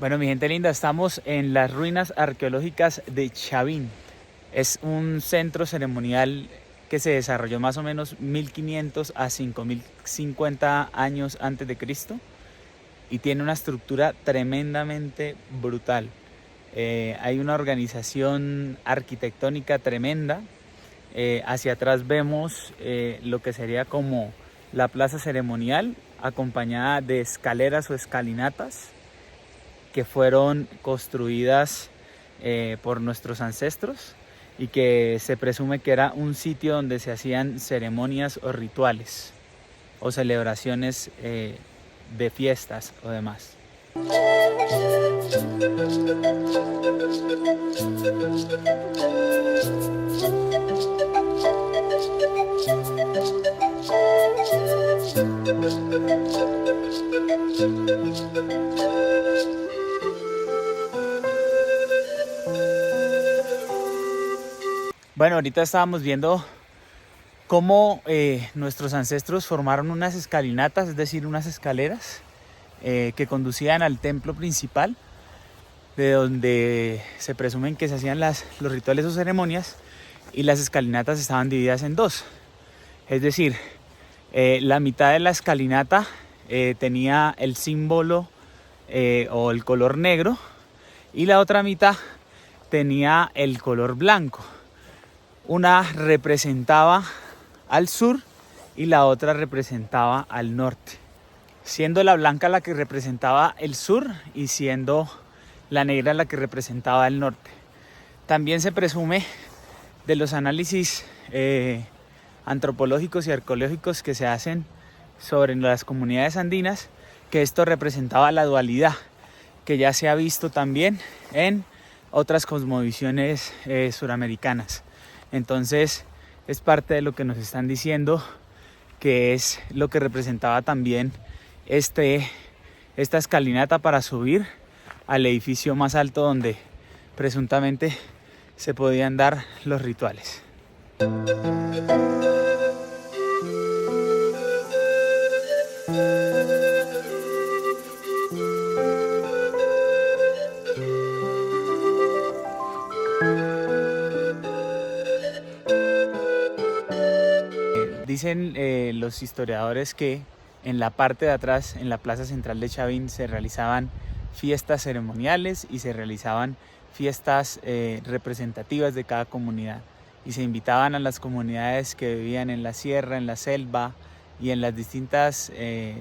Bueno, mi gente linda, estamos en las ruinas arqueológicas de Chavín. Es un centro ceremonial que se desarrolló más o menos 1500 a 5050 años antes de Cristo y tiene una estructura tremendamente brutal. Hay una organización arquitectónica tremenda. Hacia atrás vemos lo que sería como la plaza ceremonial, acompañada de escaleras o escalinatas que fueron construidas por nuestros ancestros y que se presume que era un sitio donde se hacían ceremonias o rituales o celebraciones de fiestas o demás. Bueno, ahorita estábamos viendo cómo nuestros ancestros formaron unas escalinatas, es decir, unas escaleras que conducían al templo principal, de donde se presumen que se hacían los rituales o ceremonias, y las escalinatas estaban divididas en dos. Es decir, la mitad de la escalinata tenía el símbolo o el color negro, y la otra mitad tenía el color blanco. Una representaba al sur y la otra representaba al norte, siendo la blanca la que representaba el sur y siendo la negra la que representaba el norte. También se presume, de los análisis antropológicos y arqueológicos que se hacen sobre las comunidades andinas, que esto representaba la dualidad, que ya se ha visto también en otras cosmovisiones suramericanas. Entonces es parte de lo que nos están diciendo, que es lo que representaba también esta escalinata para subir al edificio más alto donde presuntamente se podían dar los rituales. Dicen los historiadores que en la parte de atrás, en la plaza central de Chavín, se realizaban fiestas ceremoniales y se realizaban fiestas representativas de cada comunidad, y se invitaban a las comunidades que vivían en la sierra, en la selva y en las distintas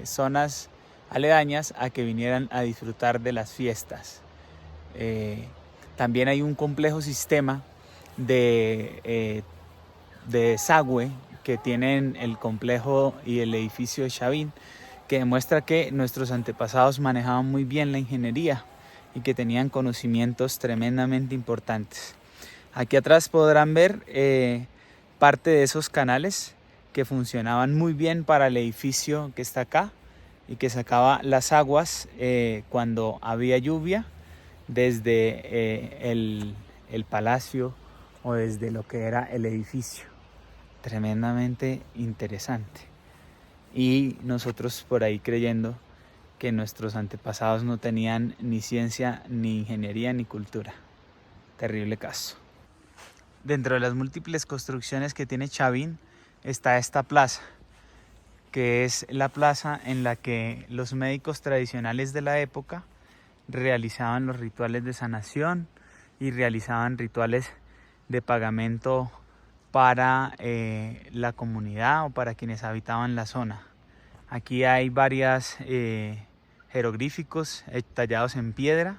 zonas aledañas a que vinieran a disfrutar de las fiestas. También hay un complejo sistema de desagüe que tienen el complejo y el edificio de Chavín, que demuestra que nuestros antepasados manejaban muy bien la ingeniería y que tenían conocimientos tremendamente importantes. Aquí atrás podrán ver parte de esos canales que funcionaban muy bien para el edificio que está acá y que sacaba las aguas cuando había lluvia desde el palacio o desde lo que era el edificio. Tremendamente interesante. Y nosotros por ahí creyendo que nuestros antepasados no tenían ni ciencia, ni ingeniería, ni cultura. Terrible caso. Dentro de las múltiples construcciones que tiene Chavín está esta plaza, que es la plaza en la que los médicos tradicionales de la época realizaban los rituales de sanación y realizaban rituales de pagamento para la comunidad o para quienes habitaban la zona. Aquí hay varios jeroglíficos tallados en piedra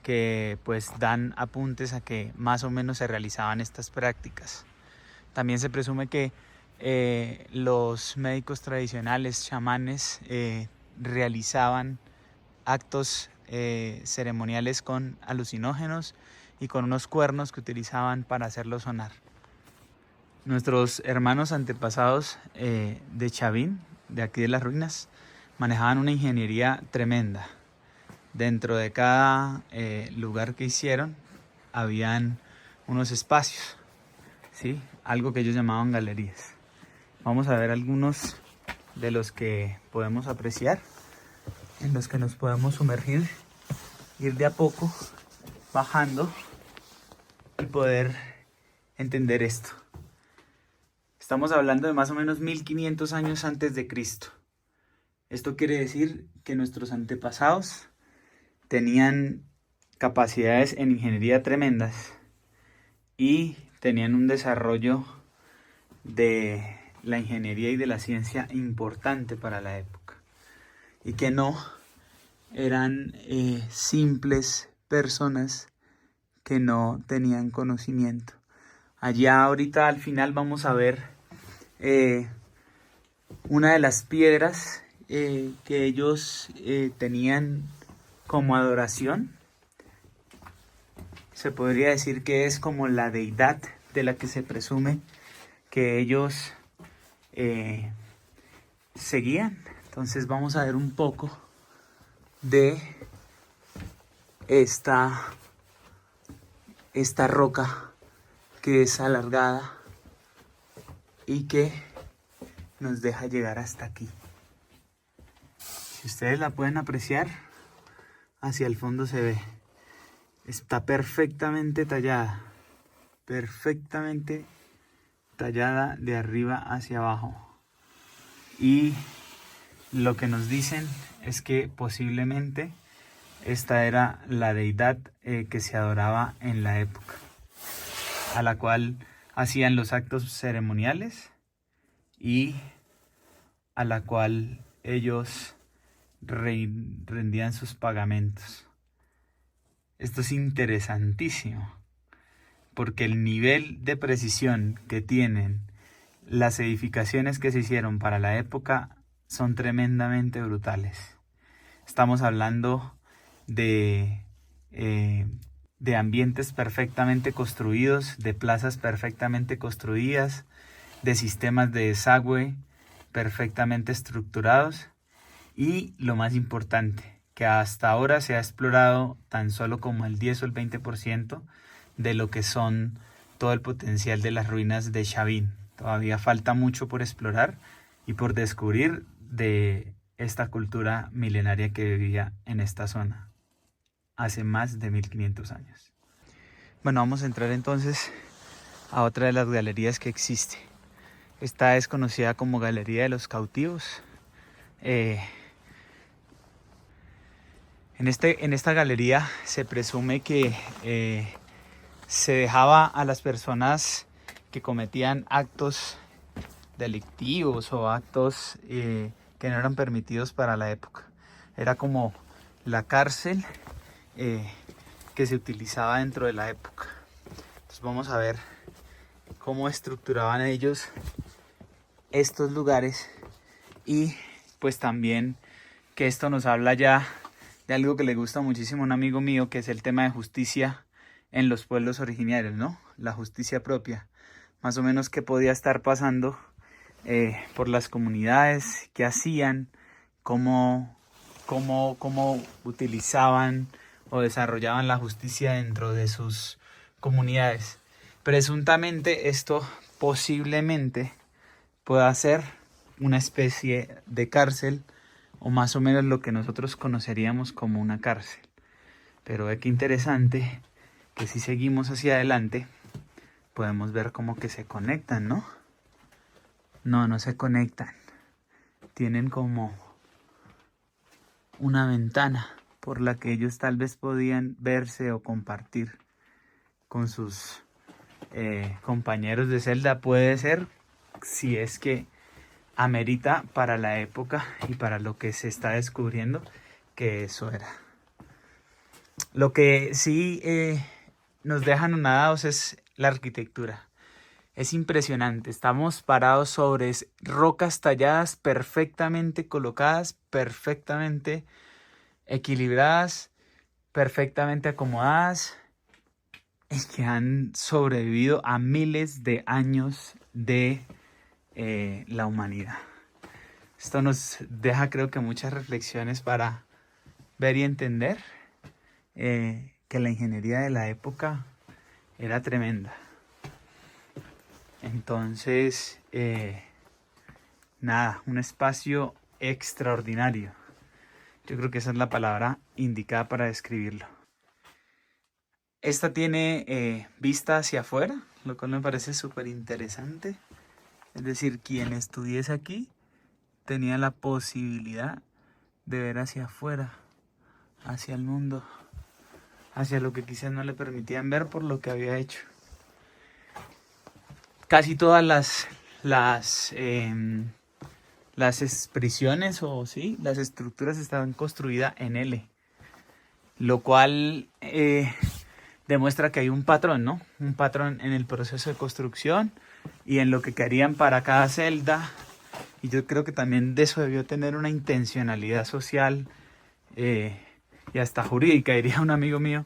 que pues dan apuntes a que más o menos se realizaban estas prácticas. También se presume que los médicos tradicionales, chamanes, realizaban actos ceremoniales con alucinógenos y con unos cuernos que utilizaban para hacerlo sonar. Nuestros hermanos antepasados de Chavín, de aquí de las ruinas, manejaban una ingeniería tremenda. Dentro de cada lugar que hicieron, habían unos espacios, ¿sí? Algo que ellos llamaban galerías. Vamos a ver algunos de los que podemos apreciar, en los que nos podemos sumergir ir de a poco bajando y poder entender esto. Estamos hablando de más o menos 1500 años antes de Cristo. Esto quiere decir que nuestros antepasados tenían capacidades en ingeniería tremendas y tenían un desarrollo de la ingeniería y de la ciencia importante para la época, y que no eran simples personas que no tenían conocimiento. Allá ahorita al final vamos a ver una de las piedras que ellos tenían como adoración. Se podría decir que es como la deidad de la que se presume que ellos seguían. Entonces vamos a ver un poco de esta roca que es alargada y que nos deja llegar hasta aquí. Si ustedes la pueden apreciar, hacia el fondo se ve. Está perfectamente tallada de arriba hacia abajo. Y lo que nos dicen es que posiblemente esta era la deidad que se adoraba en la época, a la cual hacían los actos ceremoniales y a la cual ellos rendían sus pagamentos. Esto es interesantísimo, porque el nivel de precisión que tienen las edificaciones que se hicieron para la época son tremendamente brutales. Estamos hablando de ambientes perfectamente construidos, de plazas perfectamente construidas, de sistemas de desagüe perfectamente estructurados y, lo más importante, que hasta ahora se ha explorado tan solo como el 10 o el 20% de lo que son todo el potencial de las ruinas de Chavin. Todavía falta mucho por explorar y por descubrir de esta cultura milenaria que vivía en esta zona hace más de 1500 años. Bueno, vamos a entrar entonces a otra de las galerías que existe. Esta es conocida como Galería de los Cautivos. En esta galería se presume que se dejaba a las personas que cometían actos delictivos o actos que no eran permitidos para la época. Era como la cárcel que se utilizaba dentro de la época. Entonces vamos a ver cómo estructuraban ellos estos lugares, y pues también que esto nos habla ya de algo que le gusta muchísimo a un amigo mío, que es el tema de justicia en los pueblos originarios, ¿no? La justicia propia. Más o menos qué podía estar pasando por las comunidades, qué hacían, cómo utilizaban o desarrollaban la justicia dentro de sus comunidades. Presuntamente esto posiblemente pueda ser una especie de cárcel, o más o menos lo que nosotros conoceríamos como una cárcel. Pero ve qué interesante que si seguimos hacia adelante podemos ver como que se conectan, ¿no? No se conectan. Tienen como una ventana por la que ellos tal vez podían verse o compartir con sus compañeros de celda. Puede ser, si es que amerita para la época y para lo que se está descubriendo, que eso era. Lo que sí nos deja anonadados es la arquitectura. Es impresionante. Estamos parados sobre rocas talladas, perfectamente colocadas, perfectamente equilibradas, perfectamente acomodadas, y que han sobrevivido a miles de años de la humanidad. Esto nos deja, creo que, muchas reflexiones para ver y entender que la ingeniería de la época era tremenda. Entonces, nada, un espacio extraordinario. Yo creo que esa es la palabra indicada para describirlo. Esta tiene vista hacia afuera, lo cual me parece súper interesante. Es decir, quien estuviese aquí tenía la posibilidad de ver hacia afuera, hacia el mundo, hacia lo que quizás no le permitían ver por lo que había hecho. Casi todas las expresiones o sí, las estructuras estaban construidas en L, lo cual demuestra que hay un patrón, ¿no? Un patrón en el proceso de construcción y en lo que querían para cada celda. Y yo creo que también de eso debió tener una intencionalidad social y hasta jurídica, diría un amigo mío,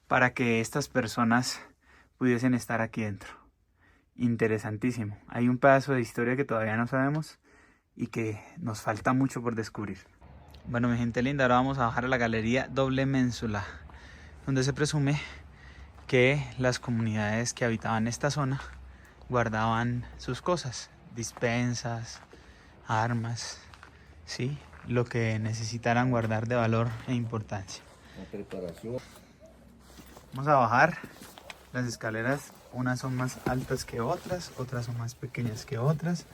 para que estas personas pudiesen estar aquí dentro. Interesantísimo. Hay un pedazo de historia que todavía no sabemos y que nos falta mucho por descubrir. Bueno, mi gente linda, ahora vamos a bajar a la galería Doble Ménsula, donde se presume que las comunidades que habitaban esta zona guardaban sus cosas, despensas, armas, ¿sí? Lo que necesitaran guardar de valor e importancia. La preparación. Vamos a bajar las escaleras, unas son más altas que otras, otras son más pequeñas que otras.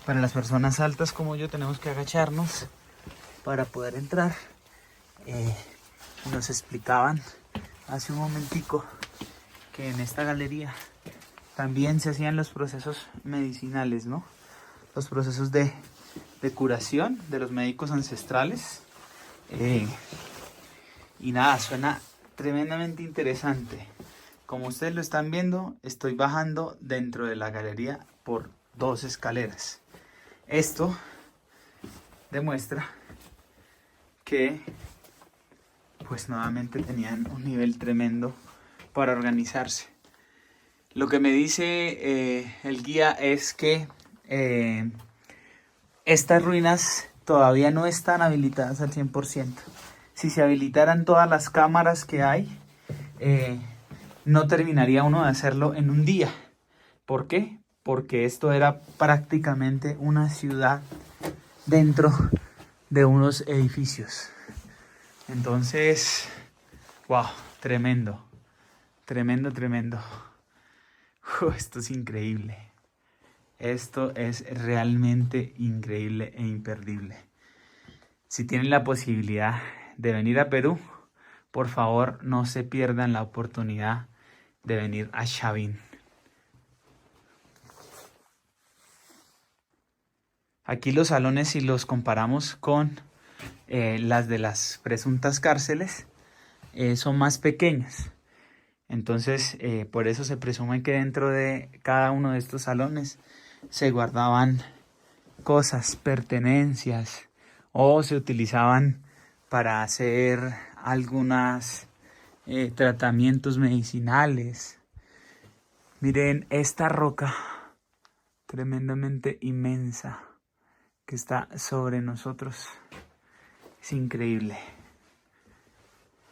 Para las personas altas como yo tenemos que agacharnos para poder entrar. Nos explicaban hace un momentico que en esta galería también se hacían los procesos medicinales, ¿no? Los procesos de curación de los médicos ancestrales. Y nada, suena tremendamente interesante. Como ustedes lo están viendo, estoy bajando dentro de la galería por 2 escaleras. Esto demuestra que pues nuevamente tenían un nivel tremendo para organizarse. Lo que me dice el guía es que estas ruinas todavía no están habilitadas al 100%. Si se habilitaran todas las cámaras que hay, no terminaría uno de hacerlo en un día. ¿Por qué? Porque esto era prácticamente una ciudad dentro de unos edificios. Entonces, wow, tremendo, tremendo, tremendo. Esto es increíble. Esto es realmente increíble e imperdible. Si tienen la posibilidad de venir a Perú, por favor no se pierdan la oportunidad de venir a Chavín. Aquí los salones, si los comparamos con las de las presuntas cárceles, son más pequeñas. Entonces, por eso se presume que dentro de cada uno de estos salones se guardaban cosas, pertenencias, o se utilizaban para hacer algunos tratamientos medicinales. Miren esta roca tremendamente inmensa que está sobre nosotros. Es increíble.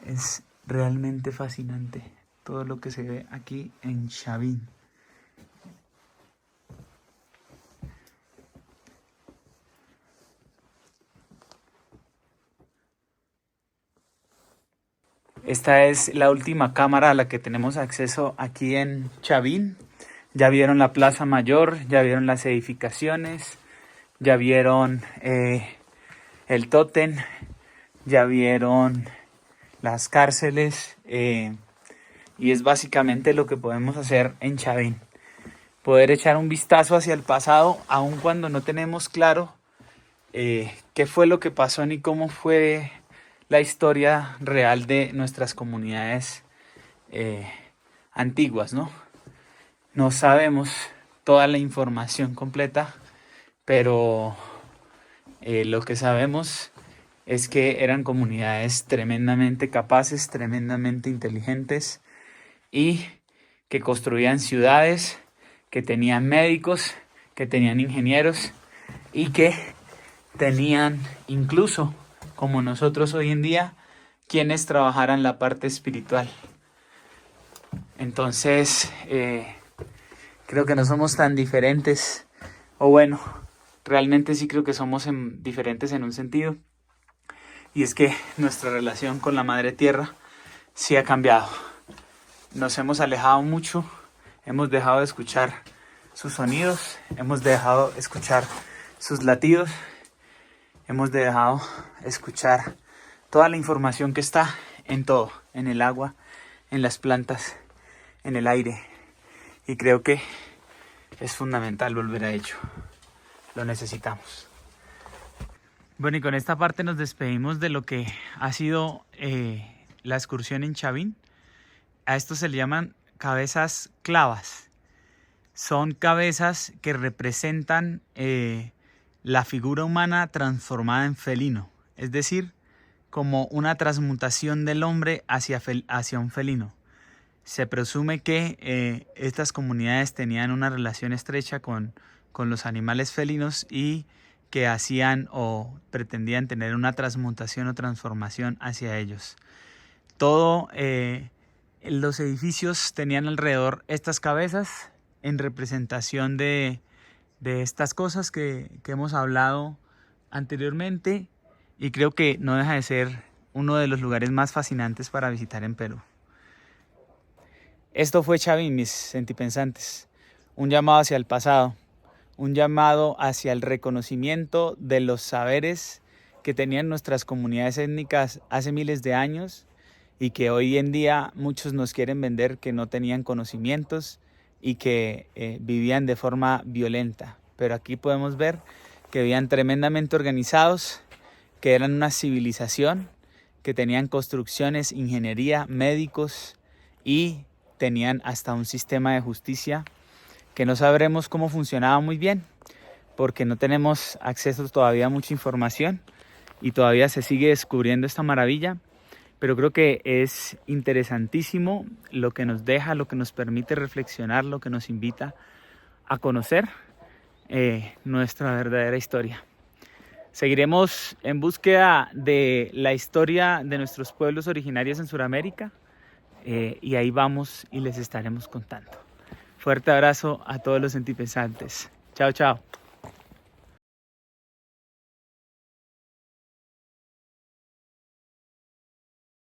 Es realmente fascinante todo lo que se ve aquí en Chavín. Esta es la última cámara a la que tenemos acceso aquí en Chavín. Ya vieron la Plaza Mayor, ya vieron las edificaciones, ya vieron el tótem, ya vieron las cárceles y es básicamente lo que podemos hacer en Chavín. Poder echar un vistazo hacia el pasado, aun cuando no tenemos claro qué fue lo que pasó ni cómo fue la historia real de nuestras comunidades antiguas, ¿no? No sabemos toda la información completa, pero lo que sabemos es que eran comunidades tremendamente capaces, tremendamente inteligentes y que construían ciudades, que tenían médicos, que tenían ingenieros y que tenían incluso, como nosotros hoy en día, quienes trabajaran la parte espiritual. Entonces, creo que no somos tan diferentes, o bueno, realmente sí creo que somos diferentes en un sentido, y es que nuestra relación con la Madre Tierra sí ha cambiado. nos hemos alejado mucho, hemos dejado de escuchar sus sonidos, hemos dejado de escuchar sus latidos, hemos dejado de escuchar toda la información que está en todo, en el agua, en las plantas, en el aire. Y creo que es fundamental volver a ello. Lo necesitamos. Bueno, y con esta parte nos despedimos de lo que ha sido la excursión en Chavín. A esto se le llaman cabezas clavas. Son cabezas que representan la figura humana transformada en felino. Es decir, como una transmutación del hombre hacia un felino. Se presume que estas comunidades tenían una relación estrecha con los animales felinos y que hacían o pretendían tener una transmutación o transformación hacia ellos. Todo los edificios tenían alrededor estas cabezas en representación de estas cosas que hemos hablado anteriormente, y creo que no deja de ser uno de los lugares más fascinantes para visitar en Perú. Esto fue Chavín, mis sentipensantes, un llamado hacia el pasado, un llamado hacia el reconocimiento de los saberes que tenían nuestras comunidades étnicas hace miles de años y que hoy en día muchos nos quieren vender que no tenían conocimientos y que vivían de forma violenta. Pero aquí podemos ver que vivían tremendamente organizados, que eran una civilización, que tenían construcciones, ingeniería, médicos y tenían hasta un sistema de justicia que no sabremos cómo funcionaba muy bien porque no tenemos acceso todavía a mucha información y todavía se sigue descubriendo esta maravilla, pero creo que es interesantísimo lo que nos deja, lo que nos permite reflexionar, lo que nos invita a conocer nuestra verdadera historia. Seguiremos en búsqueda de la historia de nuestros pueblos originarios en Sudamérica y ahí vamos y les estaremos contando. Fuerte abrazo a todos los sentipensantes. Chao, chao.